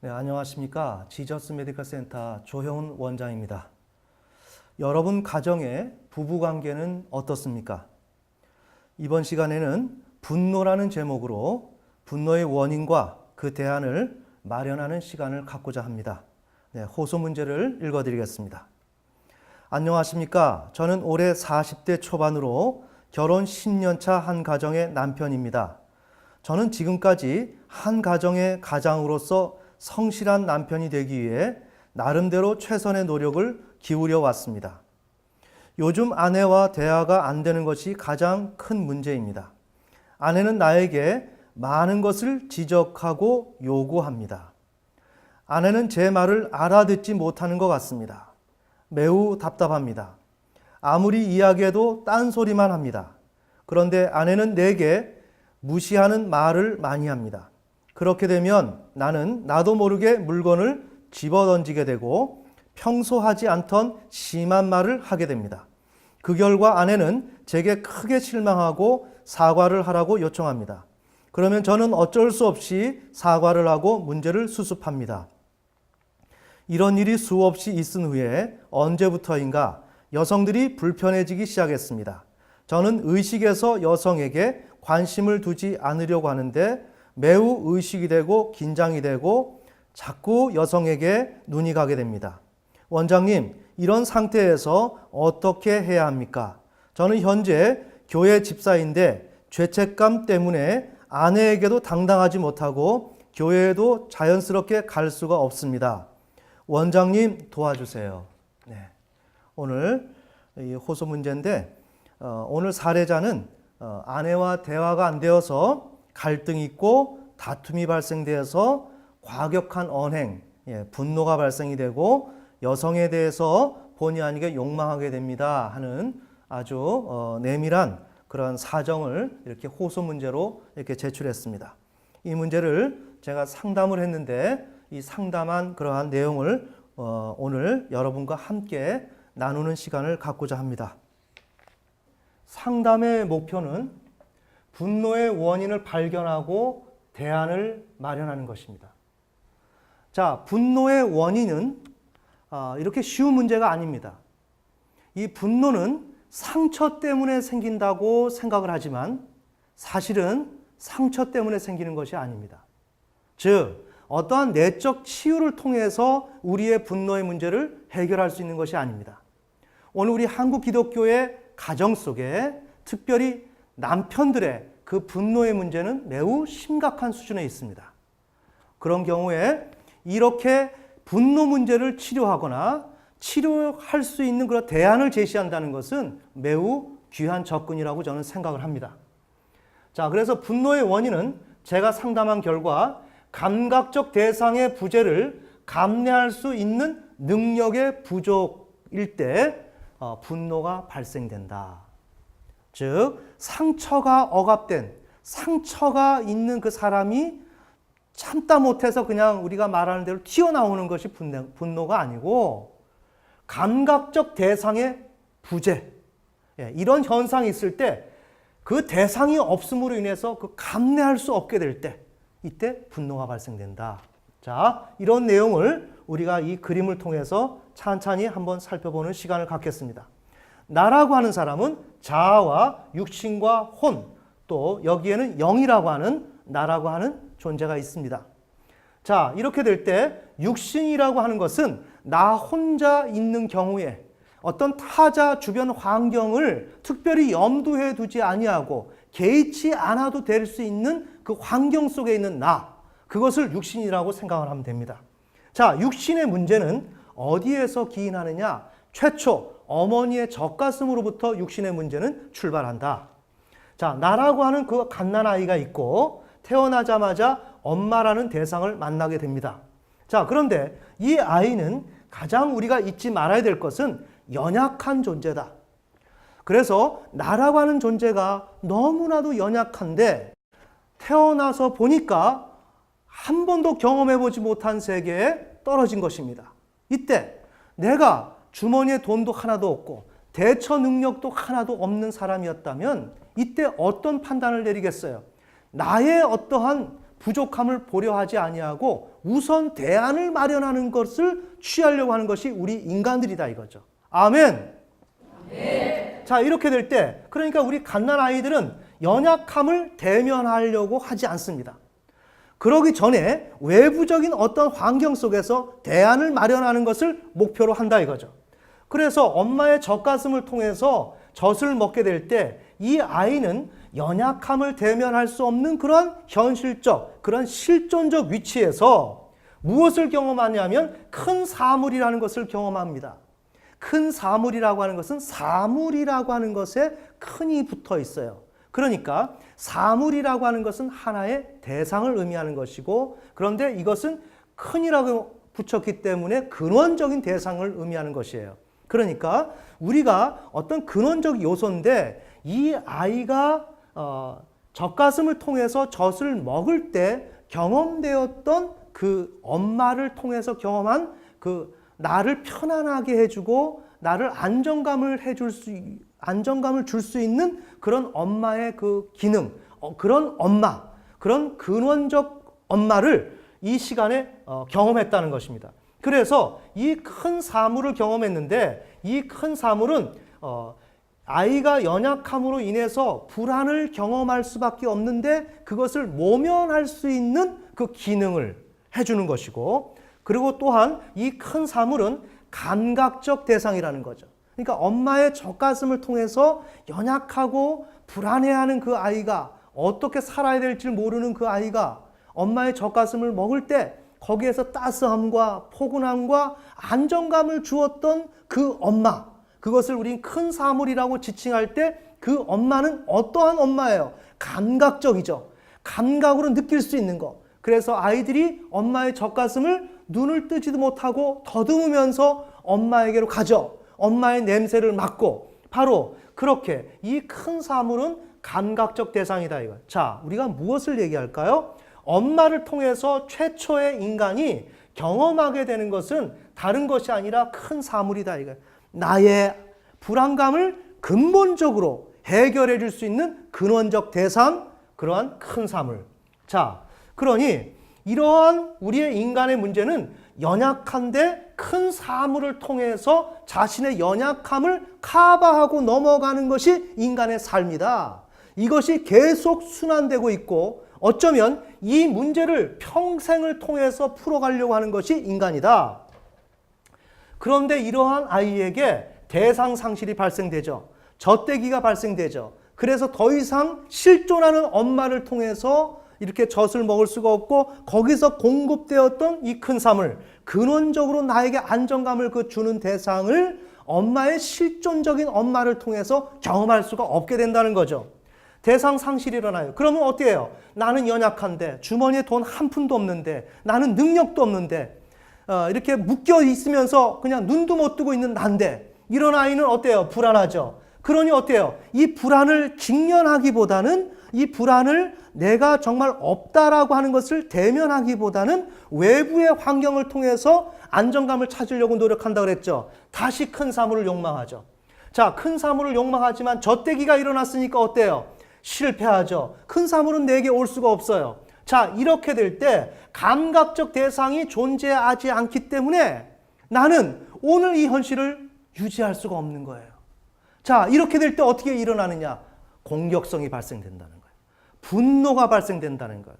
네, 안녕하십니까. 지저스 메디컬 센터 조형훈 원장입니다. 여러분 가정의 부부관계는 어떻습니까? 이번 시간에는 분노라는 제목으로 분노의 원인과 그 대안을 마련하는 시간을 갖고자 합니다. 네, 호소 문제를 읽어드리겠습니다. 안녕하십니까. 저는 올해 40대 초반으로 결혼 10년차 한 가정의 남편입니다. 저는 지금까지 한 가정의 가장으로서 성실한 남편이 되기 위해 나름대로 최선의 노력을 기울여 왔습니다. 요즘 아내와 대화가 안 되는 것이 가장 큰 문제입니다. 아내는 나에게 많은 것을 지적하고 요구합니다. 아내는 제 말을 알아듣지 못하는 것 같습니다. 매우 답답합니다. 아무리 이야기해도 딴소리만 합니다. 그런데 아내는 내게 무시하는 말을 많이 합니다. 그렇게 되면 나는 나도 모르게 물건을 집어던지게 되고 평소 하지 않던 심한 말을 하게 됩니다. 그 결과 아내는 제게 크게 실망하고 사과를 하라고 요청합니다. 그러면 저는 어쩔 수 없이 사과를 하고 문제를 수습합니다. 이런 일이 수없이 있은 후에 언제부터인가 여성들이 불편해지기 시작했습니다. 저는 의식에서 여성에게 관심을 두지 않으려고 하는데 매우 의식이 되고 긴장이 되고 자꾸 여성에게 눈이 가게 됩니다. 원장님, 이런 상태에서 어떻게 해야 합니까? 저는 현재 교회 집사인데 죄책감 때문에 아내에게도 당당하지 못하고 교회에도 자연스럽게 갈 수가 없습니다. 원장님 도와주세요. 네. 오늘 이 호소 문제인데 오늘 사례자는 아내와 대화가 안 되어서 갈등이 있고 다툼이 발생되어서 과격한 언행, 분노가 발생이 되고 여성에 대해서 본의 아니게 욕망하게 됩니다 하는 아주 내밀한 그런 사정을 이렇게 호소 문제로 이렇게 제출했습니다. 이 문제를 제가 상담을 했는데 이 상담한 그러한 내용을 오늘 여러분과 함께 나누는 시간을 갖고자 합니다. 상담의 목표는 분노의 원인을 발견하고 대안을 마련하는 것입니다. 자, 분노의 원인은 이렇게 쉬운 문제가 아닙니다. 이 분노는 상처 때문에 생긴다고 생각을 하지만 사실은 상처 때문에 생기는 것이 아닙니다. 즉, 어떠한 내적 치유를 통해서 우리의 분노의 문제를 해결할 수 있는 것이 아닙니다. 오늘 우리 한국 기독교의 가정 속에 특별히 남편들의 그 분노의 문제는 매우 심각한 수준에 있습니다. 그런 경우에 이렇게 분노 문제를 치료하거나 치료할 수 있는 그런 대안을 제시한다는 것은 매우 귀한 접근이라고 저는 생각을 합니다. 자, 그래서 분노의 원인은 제가 상담한 결과 감각적 대상의 부재를 감내할 수 있는 능력의 부족일 때 분노가 발생된다. 즉, 상처가 억압된, 상처가 있는 그 사람이 참다 못해서 그냥 우리가 말하는 대로 튀어나오는 것이 분노가 아니고 감각적 대상의 부재, 이런 현상이 있을 때 그 대상이 없음으로 인해서 그 감내할 수 없게 될 때 이때 분노가 발생된다. 자, 이런 내용을 우리가 이 그림을 통해서 찬찬히 한번 살펴보는 시간을 갖겠습니다. 나라고 하는 사람은 자아와 육신과 혼, 또 여기에는 영이라고 하는 나라고 하는 존재가 있습니다. 자, 이렇게 될 때 육신이라고 하는 것은 나 혼자 있는 경우에 어떤 타자 주변 환경을 특별히 염두에 두지 아니하고 개의치 않아도 될 수 있는 그 환경 속에 있는 나, 그것을 육신이라고 생각을 하면 됩니다. 자, 육신의 문제는 어디에서 기인하느냐? 최초 어머니의 젖가슴으로부터 육신의 문제는 출발한다. 자, 나라고 하는 그 갓난아이가 있고 태어나자마자 엄마라는 대상을 만나게 됩니다. 자, 그런데 이 아이는 가장 우리가 잊지 말아야 될 것은 연약한 존재다. 그래서 나라고 하는 존재가 너무나도 연약한데 태어나서 보니까 한 번도 경험해보지 못한 세계에 떨어진 것입니다. 이때 내가 주머니에 돈도 하나도 없고 대처 능력도 하나도 없는 사람이었다면 이때 어떤 판단을 내리겠어요? 나의 어떠한 부족함을 보려 하지 아니하고 우선 대안을 마련하는 것을 취하려고 하는 것이 우리 인간들이다 이거죠. 아멘. 네. 자, 이렇게 될 때 그러니까 우리 갓난 아이들은 연약함을 대면하려고 하지 않습니다. 그러기 전에 외부적인 어떤 환경 속에서 대안을 마련하는 것을 목표로 한다 이거죠. 그래서 엄마의 젖가슴을 통해서 젖을 먹게 될 때 이 아이는 연약함을 대면할 수 없는 그런 현실적, 그런 실존적 위치에서 무엇을 경험하냐면 큰 사물이라는 것을 경험합니다. 큰 사물이라고 하는 것은 사물이라고 하는 것에 큰이 붙어 있어요. 그러니까 사물이라고 하는 것은 하나의 대상을 의미하는 것이고, 그런데 이것은 큰이라고 붙였기 때문에 근원적인 대상을 의미하는 것이에요. 그러니까 우리가 어떤 근원적 요소인데 이 아이가 젖가슴을 통해서 젖을 먹을 때 경험되었던 그 엄마를 통해서 경험한 그 나를 편안하게 해주고 나를 안정감을 줄 수 있는 그런 엄마의 그 기능, 그런 엄마, 그런 근원적 엄마를 이 시간에 경험했다는 것입니다. 그래서 이 큰 사물을 경험했는데 이 큰 사물은 아이가 연약함으로 인해서 불안을 경험할 수밖에 없는데 그것을 모면할 수 있는 그 기능을 해주는 것이고, 그리고 또한 이 큰 사물은 감각적 대상이라는 거죠. 그러니까 엄마의 젖가슴을 통해서 연약하고 불안해하는 그 아이가, 어떻게 살아야 될지 모르는 그 아이가 엄마의 젖가슴을 먹을 때 거기에서 따스함과 포근함과 안정감을 주었던 그 엄마, 그것을 우린 큰 사물이라고 지칭할 때 그 엄마는 어떠한 엄마예요? 감각적이죠. 감각으로 느낄 수 있는 것. 그래서 아이들이 엄마의 젖가슴을 눈을 뜨지도 못하고 더듬으면서 엄마에게로 가죠. 엄마의 냄새를 맡고, 바로 그렇게 이 큰 사물은 감각적 대상이다 이거. 자, 우리가 무엇을 얘기할까요? 엄마를 통해서 최초의 인간이 경험하게 되는 것은 다른 것이 아니라 큰 사물이다 이거. 나의 불안감을 근본적으로 해결해 줄 수 있는 근원적 대상, 그러한 큰 사물. 자, 그러니 이러한 우리의 인간의 문제는 연약한데 큰 사물을 통해서 자신의 연약함을 커버하고 넘어가는 것이 인간의 삶이다. 이것이 계속 순환되고 있고 어쩌면 이 문제를 평생을 통해서 풀어가려고 하는 것이 인간이다. 그런데 이러한 아이에게 대상 상실이 발생되죠. 젖대기가 발생되죠. 그래서 더 이상 실존하는 엄마를 통해서 이렇게 젖을 먹을 수가 없고 거기서 공급되었던 이 큰 사물, 근원적으로 나에게 안정감을 주는 대상을 엄마의 실존적인 엄마를 통해서 경험할 수가 없게 된다는 거죠. 대상 상실이 일어나요. 그러면 어떻게 해요? 나는 연약한데, 주머니에 돈 한 푼도 없는데, 나는 능력도 없는데, 이렇게 묶여 있으면서 그냥 눈도 못 뜨고 있는 난데, 이런 아이는 어때요? 불안하죠. 그러니 어때요? 이 불안을 직면하기보다는, 이 불안을 내가 정말 없다라고 하는 것을 대면하기보다는 외부의 환경을 통해서 안정감을 찾으려고 노력한다고 그랬죠. 다시 큰 사물을 욕망하죠. 자, 큰 사물을 욕망하지만 젖대기가 일어났으니까 어때요? 실패하죠. 큰 사물은 내게 올 수가 없어요. 자, 이렇게 될 때 감각적 대상이 존재하지 않기 때문에 나는 오늘 이 현실을 유지할 수가 없는 거예요. 자, 이렇게 될 때 어떻게 일어나느냐? 공격성이 발생된다는 거예요. 분노가 발생된다는 거예요.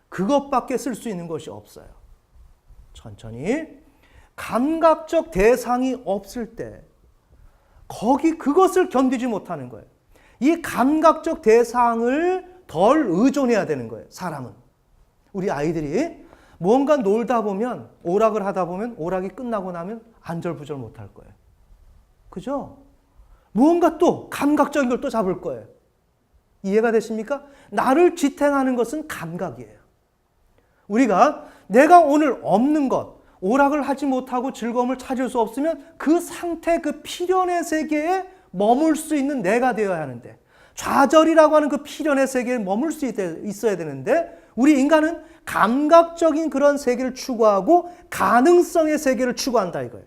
그것밖에 쓸 수 있는 것이 없어요. 천천히. 감각적 대상이 없을 때 그것을 견디지 못하는 거예요. 이 감각적 대상을 덜 의존해야 되는 거예요. 사람은. 우리 아이들이 뭔가 놀다 보면, 오락을 하다 보면 오락이 끝나고 나면 안절부절 못할 거예요. 그죠? 무언가 또 감각적인 걸 또 잡을 거예요. 이해가 되십니까? 나를 지탱하는 것은 감각이에요. 우리가 내가 오늘 없는 것, 오락을 하지 못하고 즐거움을 찾을 수 없으면 그 상태, 그 필연의 세계에 머물 수 있는 내가 되어야 하는데, 좌절이라고 하는 그 필연의 세계에 머물 수 있어야 되는데, 우리 인간은 감각적인 그런 세계를 추구하고 가능성의 세계를 추구한다 이거예요.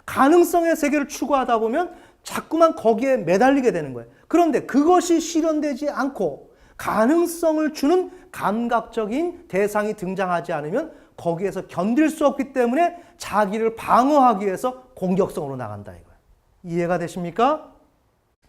가능성의 세계를 추구하다 보면 자꾸만 거기에 매달리게 되는 거예요. 그런데 그것이 실현되지 않고 가능성을 주는 감각적인 대상이 등장하지 않으면 거기에서 견딜 수 없기 때문에 자기를 방어하기 위해서 공격성으로 나간다 이거예요. 이해가 되십니까?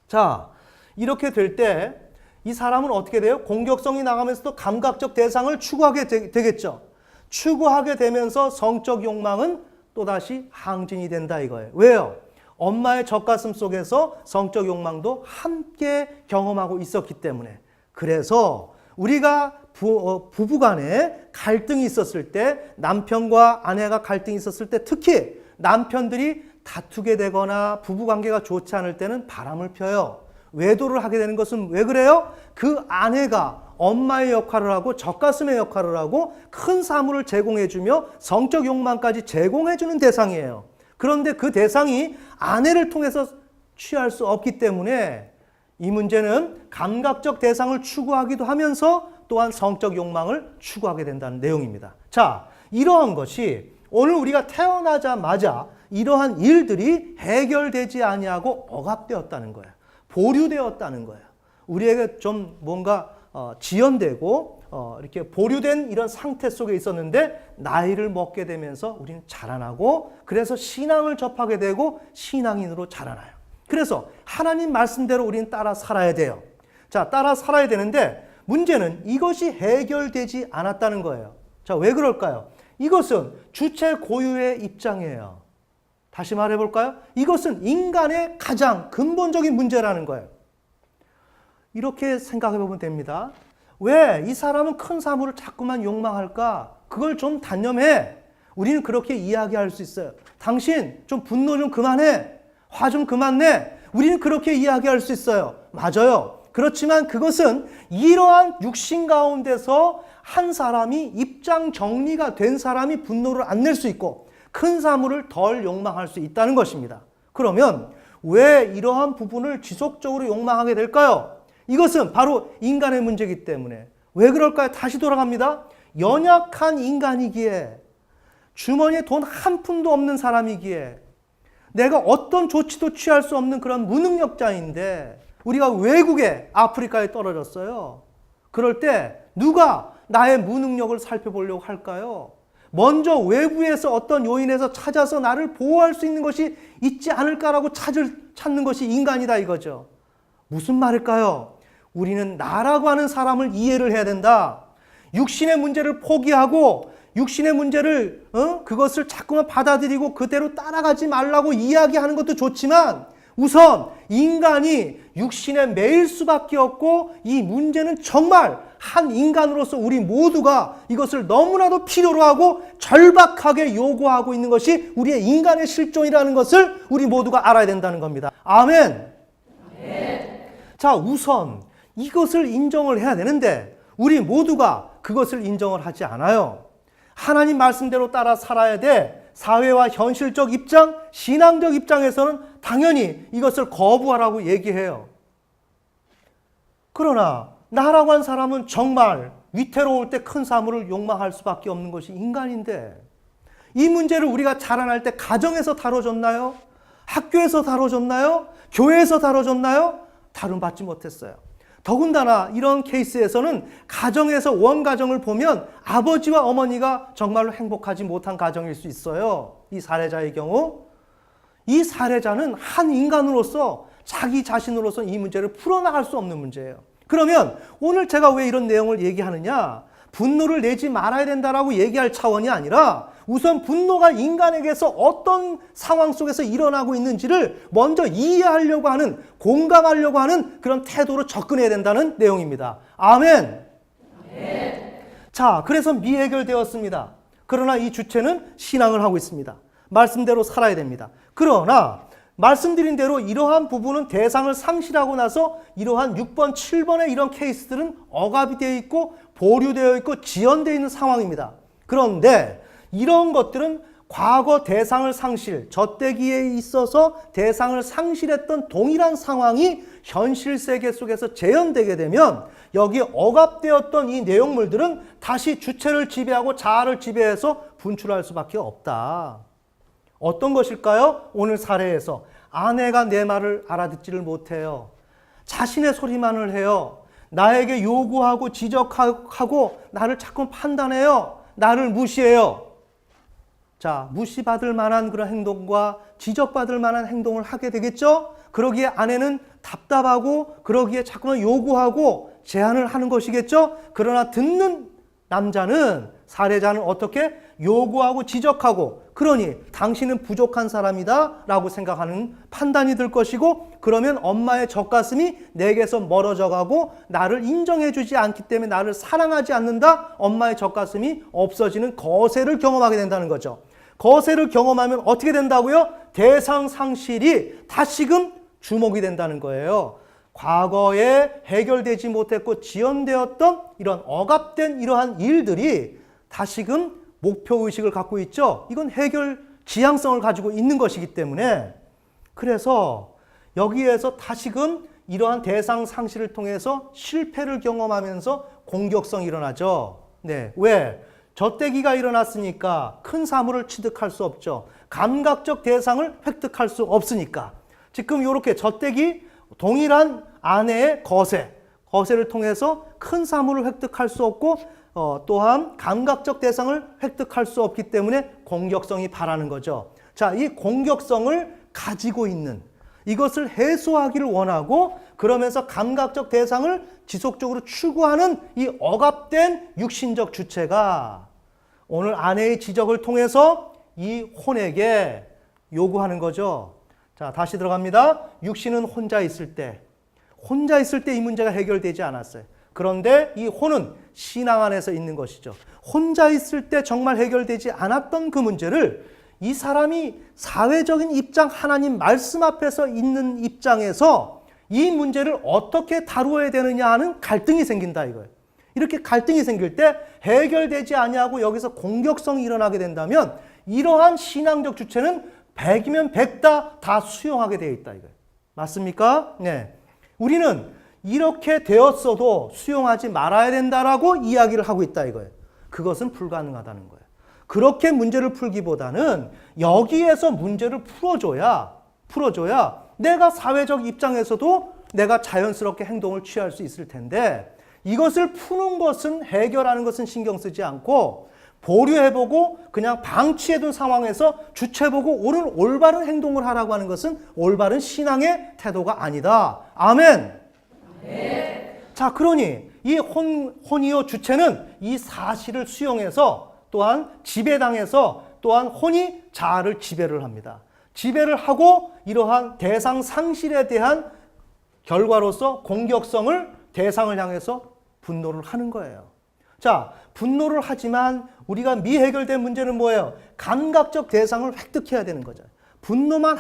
자, 이렇게 될 때 이 사람은 어떻게 돼요? 공격성이 나가면서도 감각적 대상을 추구하게 되겠죠. 추구하게 되면서 성적 욕망은 또다시 항진이 된다 이거예요. 왜요? 엄마의 젖가슴 속에서 성적 욕망도 함께 경험하고 있었기 때문에. 그래서 우리가 부부간에 갈등이 있었을 때, 남편과 아내가 갈등이 있었을 때, 특히 남편들이 다투게 되거나 부부관계가 좋지 않을 때는 바람을 펴요. 외도를 하게 되는 것은 왜 그래요? 그 아내가 엄마의 역할을 하고 젖가슴의 역할을 하고 큰 사물을 제공해주며 성적 욕망까지 제공해주는 대상이에요. 그런데 그 대상이 아내를 통해서 취할 수 없기 때문에 이 문제는 감각적 대상을 추구하기도 하면서 또한 성적 욕망을 추구하게 된다는 내용입니다. 자, 이러한 것이 오늘 우리가 태어나자마자 이러한 일들이 해결되지 아니하고 억압되었다는 거예요. 보류되었다는 거예요. 우리에게 좀 뭔가 지연되고 이렇게 보류된 이런 상태 속에 있었는데 나이를 먹게 되면서 우리는 자라나고 그래서 신앙을 접하게 되고 신앙인으로 자라나요. 그래서 하나님 말씀대로 우리는 따라 살아야 돼요. 자, 따라 살아야 되는데 문제는 이것이 해결되지 않았다는 거예요. 자, 왜 그럴까요? 이것은 주체 고유의 입장이에요. 다시 말해볼까요? 이것은 인간의 가장 근본적인 문제라는 거예요. 이렇게 생각해보면 됩니다. 왜 이 사람은 큰 사물을 자꾸만 욕망할까? 그걸 좀 단념해. 우리는 그렇게 이야기할 수 있어요. 당신 좀 분노 좀 그만해. 화 좀 그만 내. 우리는 그렇게 이야기할 수 있어요. 맞아요. 그렇지만 그것은 이러한 육신 가운데서 한 사람이 입장 정리가 된 사람이 분노를 안 낼 수 있고 큰 사물을 덜 욕망할 수 있다는 것입니다. 그러면 왜 이러한 부분을 지속적으로 욕망하게 될까요? 이것은 바로 인간의 문제이기 때문에. 왜 그럴까요? 다시 돌아갑니다. 연약한 인간이기에, 주머니에 돈 한 푼도 없는 사람이기에, 내가 어떤 조치도 취할 수 없는 그런 무능력자인데 우리가 외국에 아프리카에 떨어졌어요. 그럴 때 누가 나의 무능력을 살펴보려고 할까요? 먼저 외부에서 어떤 요인에서 찾아서 나를 보호할 수 있는 것이 있지 않을까라고 찾는 것이 인간이다 이거죠. 무슨 말일까요? 우리는 나라고 하는 사람을 이해를 해야 된다. 육신의 문제를 포기하고 육신의 문제를 그것을 자꾸만 받아들이고 그대로 따라가지 말라고 이야기하는 것도 좋지만 우선 인간이 육신에 매일 수밖에 없고 이 문제는 정말 한 인간으로서 우리 모두가 이것을 너무나도 필요로 하고 절박하게 요구하고 있는 것이 우리의 인간의 실존이라는 것을 우리 모두가 알아야 된다는 겁니다. 아멘. 자, 우선 이것을 인정을 해야 되는데 우리 모두가 그것을 인정을 하지 않아요. 하나님 말씀대로 따라 살아야 돼. 사회와 현실적 입장, 신앙적 입장에서는 당연히 이것을 거부하라고 얘기해요. 그러나 나라고 한 사람은 정말 위태로울 때 큰 사물을 욕망할 수밖에 없는 것이 인간인데 이 문제를 우리가 자라날 때 가정에서 다뤄졌나요? 학교에서 다뤄졌나요? 교회에서 다뤄졌나요? 다룸받지 못했어요. 더군다나 이런 케이스에서는 가정에서 원가정을 보면 아버지와 어머니가 정말로 행복하지 못한 가정일 수 있어요. 이 사례자의 경우. 이 사례자는 한 인간으로서 자기 자신으로서 이 문제를 풀어나갈 수 없는 문제예요. 그러면 오늘 제가 왜 이런 내용을 얘기하느냐? 분노를 내지 말아야 된다라고 얘기할 차원이 아니라 우선 분노가 인간에게서 어떤 상황 속에서 일어나고 있는지를 먼저 이해하려고 하는, 공감하려고 하는 그런 태도로 접근해야 된다는 내용입니다. 아멘. 자, 그래서 미해결되었습니다. 그러나 이 주체는 신앙을 하고 있습니다. 말씀대로 살아야 됩니다. 그러나 말씀드린 대로 이러한 부분은 대상을 상실하고 나서 이러한 6번, 7번의 이런 케이스들은 억압이 되어 있고 보류되어 있고 지연되어 있는 상황입니다. 그런데 이런 것들은 과거 대상을 상실, 젖대기에 있어서 대상을 상실했던 동일한 상황이 현실 세계 속에서 재현되게 되면 여기 억압되었던 이 내용물들은 다시 주체를 지배하고 자아를 지배해서 분출할 수밖에 없다. 어떤 것일까요? 오늘 사례에서 아내가 내 말을 알아듣지를 못해요. 자신의 소리만을 해요. 나에게 요구하고 지적하고 나를 자꾸 판단해요. 나를 무시해요. 자, 무시받을 만한 그런 행동과 지적받을 만한 행동을 하게 되겠죠? 그러기에 아내는 답답하고 그러기에 자꾸만 요구하고 제안을 하는 것이겠죠? 그러나 듣는 남자는, 사례자는 어떻게? 요구하고 지적하고, 그러니 당신은 부족한 사람이다 라고 생각하는 판단이 들 것이고, 그러면 엄마의 젖가슴이 내게서 멀어져 가고 나를 인정해 주지 않기 때문에 나를 사랑하지 않는다, 엄마의 젖가슴이 없어지는 거세를 경험하게 된다는 거죠. 거세를 경험하면 어떻게 된다고요? 대상 상실이 다시금 주목이 된다는 거예요. 과거에 해결되지 못했고 지연되었던 이런 억압된 이러한 일들이 다시금 목표의식을 갖고 있죠. 이건 해결 지향성을 가지고 있는 것이기 때문에, 그래서 여기에서 다시금 이러한 대상 상실을 통해서 실패를 경험하면서 공격성이 일어나죠. 네, 왜? 젖대기가 일어났으니까 큰 사물을 취득할 수 없죠. 감각적 대상을 획득할 수 없으니까. 지금 이렇게 젖대기, 동일한 아내의 거세를 통해서 큰 사물을 획득할 수 없고 또한 감각적 대상을 획득할 수 없기 때문에 공격성이 발하는 거죠. 자, 이 공격성을 가지고 있는, 이것을 해소하기를 원하고 그러면서 감각적 대상을 지속적으로 추구하는 이 억압된 육신적 주체가 오늘 아내의 지적을 통해서 이 혼에게 요구하는 거죠. 자, 다시 들어갑니다. 육신은 혼자 있을 때 이 문제가 해결되지 않았어요. 그런데 이 혼은 신앙 안에서 있는 것이죠. 혼자 있을 때 정말 해결되지 않았던 그 문제를 이 사람이 사회적인 입장, 하나님 말씀 앞에서 있는 입장에서 이 문제를 어떻게 다루어야 되느냐 하는 갈등이 생긴다 이거예요. 이렇게 갈등이 생길 때 해결되지 아니하고 여기서 공격성이 일어나게 된다면 이러한 신앙적 주체는 100이면 100 다 수용하게 되어 있다 이거예요. 맞습니까? 네. 우리는 이렇게 되었어도 수용하지 말아야 된다라고 이야기를 하고 있다 이거예요. 그것은 불가능하다는 거예요. 그렇게 문제를 풀기보다는 여기에서 문제를 풀어줘야 내가 사회적 입장에서도 내가 자연스럽게 행동을 취할 수 있을 텐데, 이것을 푸는 것은, 해결하는 것은 신경 쓰지 않고 보류해보고 그냥 방치해둔 상황에서 주체보고 올바른 행동을 하라고 하는 것은 올바른 신앙의 태도가 아니다. 아멘. 자, 그러니 이 혼이요 주체는 이 사실을 수용해서 또한 지배당해서 또한 혼이 자아를 지배를 합니다. 지배를 하고 이러한 대상 상실에 대한 결과로서 공격성을 대상을 향해서 분노를 하는 거예요. 자, 분노를 하지만 우리가 미해결된 문제는 뭐예요? 감각적 대상을 획득해야 되는 거죠. 분노만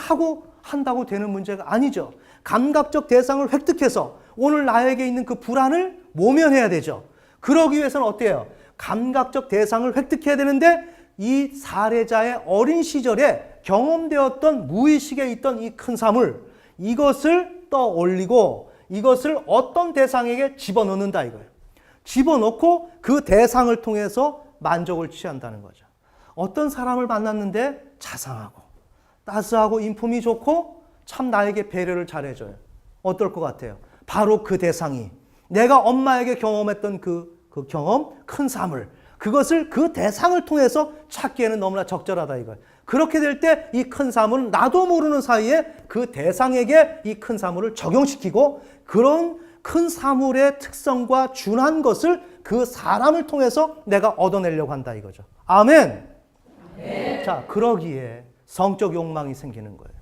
한다고 되는 문제가 아니죠. 감각적 대상을 획득해서 오늘 나에게 있는 그 불안을 모면해야 되죠. 그러기 위해서는 어때요? 감각적 대상을 획득해야 되는데 이 사례자의 어린 시절에 경험되었던 무의식에 있던 이 큰 사물, 이것을 떠올리고 이것을 어떤 대상에게 집어넣는다 이거예요. 집어넣고 그 대상을 통해서 만족을 취한다는 거죠. 어떤 사람을 만났는데 자상하고 따스하고 인품이 좋고 참 나에게 배려를 잘해줘요. 어떨 것 같아요? 바로 그 대상이 내가 엄마에게 경험했던 그 경험, 큰 사물, 그것을 그 대상을 통해서 찾기에는 너무나 적절하다 이거예요. 그렇게 될 때 이 큰 사물은 나도 모르는 사이에 그 대상에게 이 큰 사물을 적용시키고 그런 큰 사물의 특성과 준한 것을 그 사람을 통해서 내가 얻어내려고 한다 이거죠. 아멘. 네. 자, 그러기에 성적 욕망이 생기는 거예요.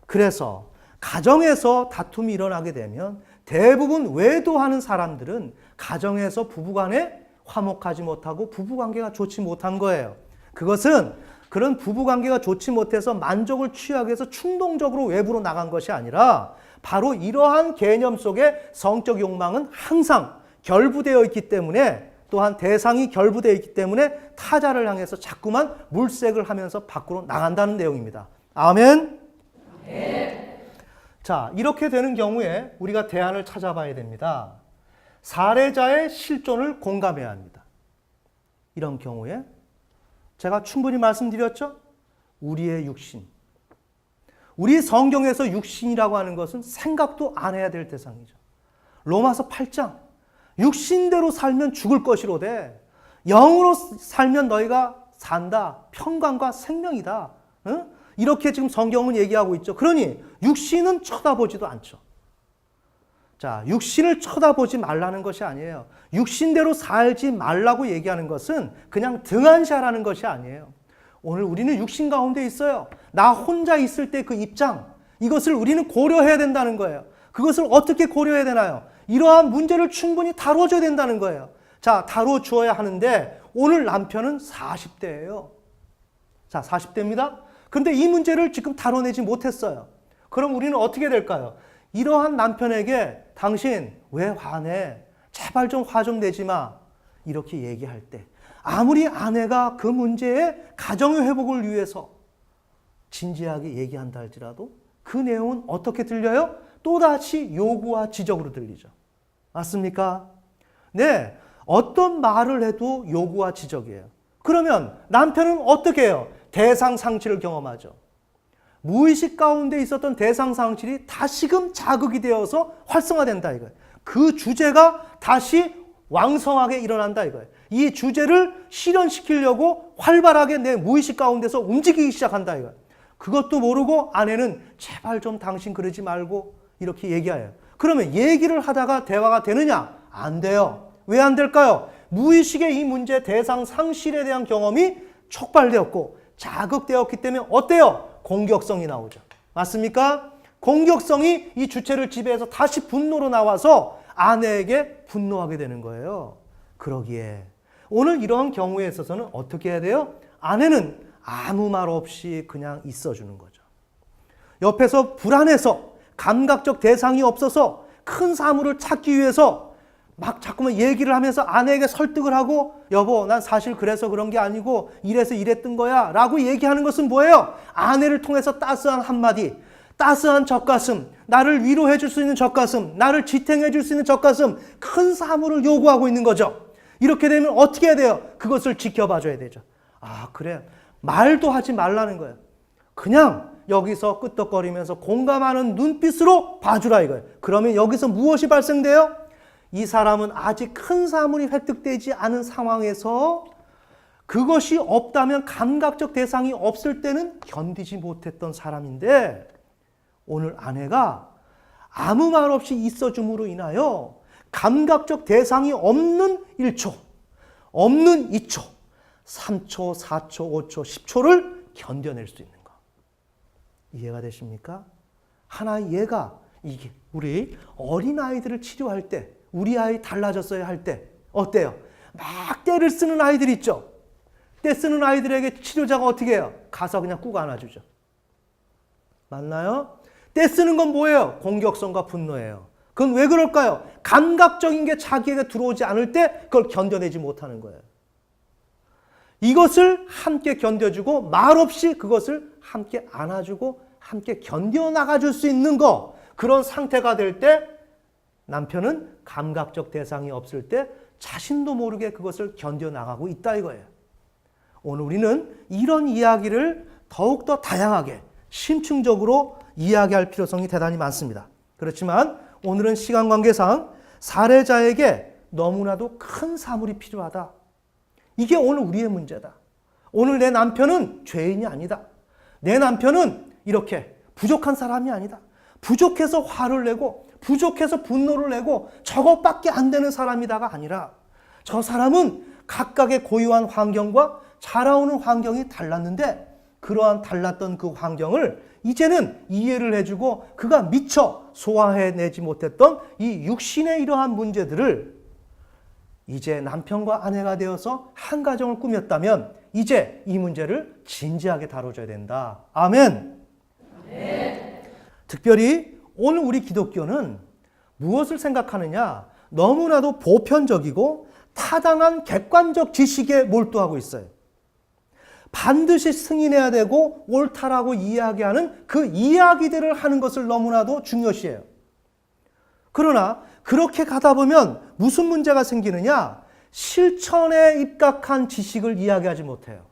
그래서 가정에서 다툼이 일어나게 되면 대부분 외도하는 사람들은 가정에서 부부간에 화목하지 못하고 부부관계가 좋지 못한 거예요. 그것은 그런 부부관계가 좋지 못해서 만족을 취하기 위해서 충동적으로 외부로 나간 것이 아니라 바로 이러한 개념 속에 성적 욕망은 항상 결부되어 있기 때문에, 또한 대상이 결부되어 있기 때문에 타자를 향해서 자꾸만 물색을 하면서 밖으로 나간다는 내용입니다. 아멘. 네. 자, 이렇게 되는 경우에 우리가 대안을 찾아봐야 됩니다. 사례자의 실존을 공감해야 합니다. 이런 경우에 제가 충분히 말씀드렸죠? 우리의 육신. 우리 성경에서 육신이라고 하는 것은 생각도 안 해야 될 대상이죠. 로마서 8장. 육신대로 살면 죽을 것이로되 영으로 살면 너희가 산다. 평강과 생명이다. 응? 이렇게 지금 성경은 얘기하고 있죠. 그러니 육신은 쳐다보지도 않죠. 자, 육신을 쳐다보지 말라는 것이 아니에요. 육신대로 살지 말라고 얘기하는 것은 그냥 등한시하라는 것이 아니에요. 오늘 우리는 육신 가운데 있어요. 나 혼자 있을 때 그 입장, 이것을 우리는 고려해야 된다는 거예요. 그것을 어떻게 고려해야 되나요? 이러한 문제를 충분히 다뤄줘야 된다는 거예요. 자, 다뤄주어야 하는데 오늘 남편은 40대예요. 자, 40대입니다. 근데 이 문제를 지금 다뤄내지 못했어요. 그럼 우리는 어떻게 될까요? 이러한 남편에게 당신 왜 화내? 제발 좀 화 좀 내지 마. 이렇게 얘기할 때 아무리 아내가 그 문제의 가정의 회복을 위해서 진지하게 얘기한다 할지라도 그 내용은 어떻게 들려요? 또다시 요구와 지적으로 들리죠. 맞습니까? 네, 어떤 말을 해도 요구와 지적이에요. 그러면 남편은 어떻게 해요? 대상 상실을 경험하죠. 무의식 가운데 있었던 대상 상실이 다시금 자극이 되어서 활성화된다 이거예요. 그 주제가 다시 왕성하게 일어난다 이거예요. 이 주제를 실현시키려고 활발하게 내 무의식 가운데서 움직이기 시작한다 이거예요. 그것도 모르고 아내는 제발 좀 당신 그러지 말고 이렇게 얘기해요. 그러면 얘기를 하다가 대화가 되느냐? 안 돼요. 왜 안 될까요? 무의식의 이 문제 대상 상실에 대한 경험이 촉발되었고 자극되었기 때문에 어때요? 공격성이 나오죠. 맞습니까? 공격성이 이 주체를 지배해서 다시 분노로 나와서 아내에게 분노하게 되는 거예요. 그러기에 오늘 이러한 경우에 있어서는 어떻게 해야 돼요? 아내는 아무 말 없이 그냥 있어주는 거죠. 옆에서 불안해서 감각적 대상이 없어서 큰 사물을 찾기 위해서 막 자꾸만 얘기를 하면서 아내에게 설득을 하고 여보 난 사실 그래서 그런 게 아니고 이래서 이랬던 거야 라고 얘기하는 것은 뭐예요? 아내를 통해서 따스한 한마디, 따스한 젖가슴, 나를 위로해 줄 수 있는 젖가슴, 나를 지탱해 줄 수 있는 젖가슴, 큰 사물을 요구하고 있는 거죠. 이렇게 되면 어떻게 해야 돼요? 그것을 지켜봐 줘야 되죠. 아 그래, 말도 하지 말라는 거예요. 그냥 여기서 끄떡거리면서 공감하는 눈빛으로 봐주라 이거예요. 그러면 여기서 무엇이 발생돼요? 이 사람은 아직 큰 사물이 획득되지 않은 상황에서 그것이 없다면 감각적 대상이 없을 때는 견디지 못했던 사람인데 오늘 아내가 아무 말 없이 있어줌으로 인하여 감각적 대상이 없는 1초, 없는 2초, 3초, 4초, 5초, 10초를 견뎌낼 수 있는 거. 이해가 되십니까? 하나의 예가 이게 우리 어린아이들을 치료할 때 우리 아이 달라졌어요 할 때 어때요? 막 떼를 쓰는 아이들 있죠? 떼 쓰는 아이들에게 치료자가 어떻게 해요? 가서 그냥 꾹 안아주죠. 맞나요? 떼 쓰는 건 뭐예요? 공격성과 분노예요. 그건 왜 그럴까요? 감각적인 게 자기에게 들어오지 않을 때 그걸 견뎌내지 못하는 거예요. 이것을 함께 견뎌주고 말없이 그것을 함께 안아주고 함께 견뎌나가줄 수 있는 거, 그런 상태가 될 때 남편은 감각적 대상이 없을 때 자신도 모르게 그것을 견뎌나가고 있다 이거예요. 오늘 우리는 이런 이야기를 더욱더 다양하게 심층적으로 이야기할 필요성이 대단히 많습니다. 그렇지만 오늘은 시간 관계상 사례자에게 너무나도 큰 사물이 필요하다. 이게 오늘 우리의 문제다. 오늘 내 남편은 죄인이 아니다. 내 남편은 이렇게 부족한 사람이 아니다. 부족해서 화를 내고 부족해서 분노를 내고 저것밖에 안 되는 사람이다가 아니라 저 사람은 각각의 고유한 환경과 자라오는 환경이 달랐는데 그러한 달랐던 그 환경을 이제는 이해를 해주고 그가 미처 소화해내지 못했던 이 육신의 이러한 문제들을 이제 남편과 아내가 되어서 한 가정을 꾸몄다면 이제 이 문제를 진지하게 다뤄줘야 된다. 아멘. 네. 특별히 오늘 우리 기독교는 무엇을 생각하느냐? 너무나도 보편적이고 타당한 객관적 지식에 몰두하고 있어요. 반드시 승인해야 되고 옳다라고 이야기하는 그 이야기들을 하는 것을 너무나도 중요시해요. 그러나 그렇게 가다 보면 무슨 문제가 생기느냐? 실천에 입각한 지식을 이야기하지 못해요.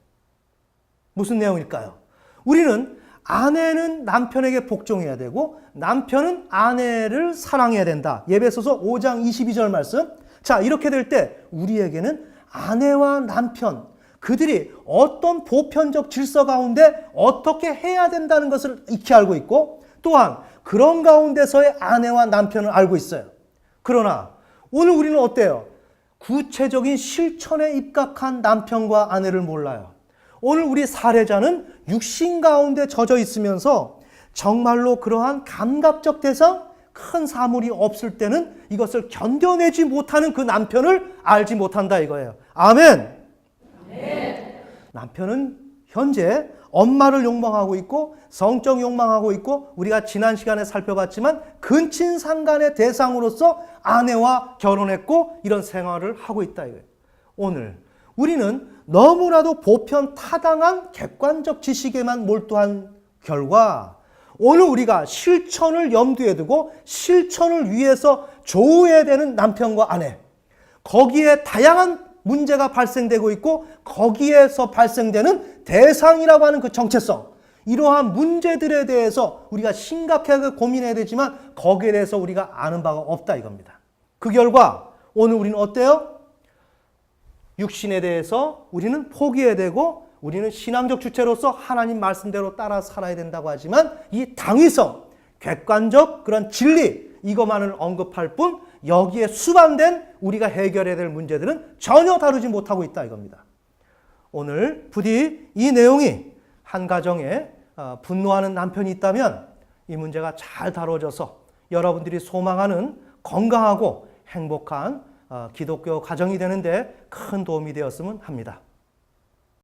무슨 내용일까요? 우리는 아내는 남편에게 복종해야 되고 남편은 아내를 사랑해야 된다. 에베소서 5장 22절 말씀 자, 이렇게 될 때 우리에게는 아내와 남편, 그들이 어떤 보편적 질서 가운데 어떻게 해야 된다는 것을 익히 알고 있고, 또한 그런 가운데서의 아내와 남편을 알고 있어요. 그러나 오늘 우리는 어때요? 구체적인 실천에 입각한 남편과 아내를 몰라요. 오늘 우리 사례자는 육신 가운데 젖어 있으면서 정말로 그러한 감각적 대상, 큰 사물이 없을 때는 이것을 견뎌내지 못하는 그 남편을 알지 못한다 이거예요. 아멘. 남편은 현재 엄마를 욕망하고 있고 성적 욕망하고 있고, 우리가 지난 시간에 살펴봤지만 근친상간의 대상으로서 아내와 결혼했고 이런 생활을 하고 있다 이거예요. 오늘 우리는 너무나도 보편 타당한 객관적 지식에만 몰두한 결과, 오늘 우리가 실천을 염두에 두고 실천을 위해서 조우해야 되는 남편과 아내, 거기에 다양한 문제가 발생되고 있고 거기에서 발생되는 대상이라고 하는 그 정체성, 이러한 문제들에 대해서 우리가 심각하게 고민해야 되지만 거기에 대해서 우리가 아는 바가 없다 이겁니다. 그 결과 오늘 우리는 어때요? 육신에 대해서 우리는 포기해야 되고, 우리는 신앙적 주체로서 하나님 말씀대로 따라 살아야 된다고 하지만 이 당위성, 객관적 그런 진리, 이것만을 언급할 뿐 여기에 수반된 우리가 해결해야 될 문제들은 전혀 다루지 못하고 있다 이겁니다. 오늘 부디 이 내용이 한 가정에 분노하는 남편이 있다면 이 문제가 잘 다뤄져서 여러분들이 소망하는 건강하고 행복한 기독교 가정이 되는데 큰 도움이 되었으면 합니다.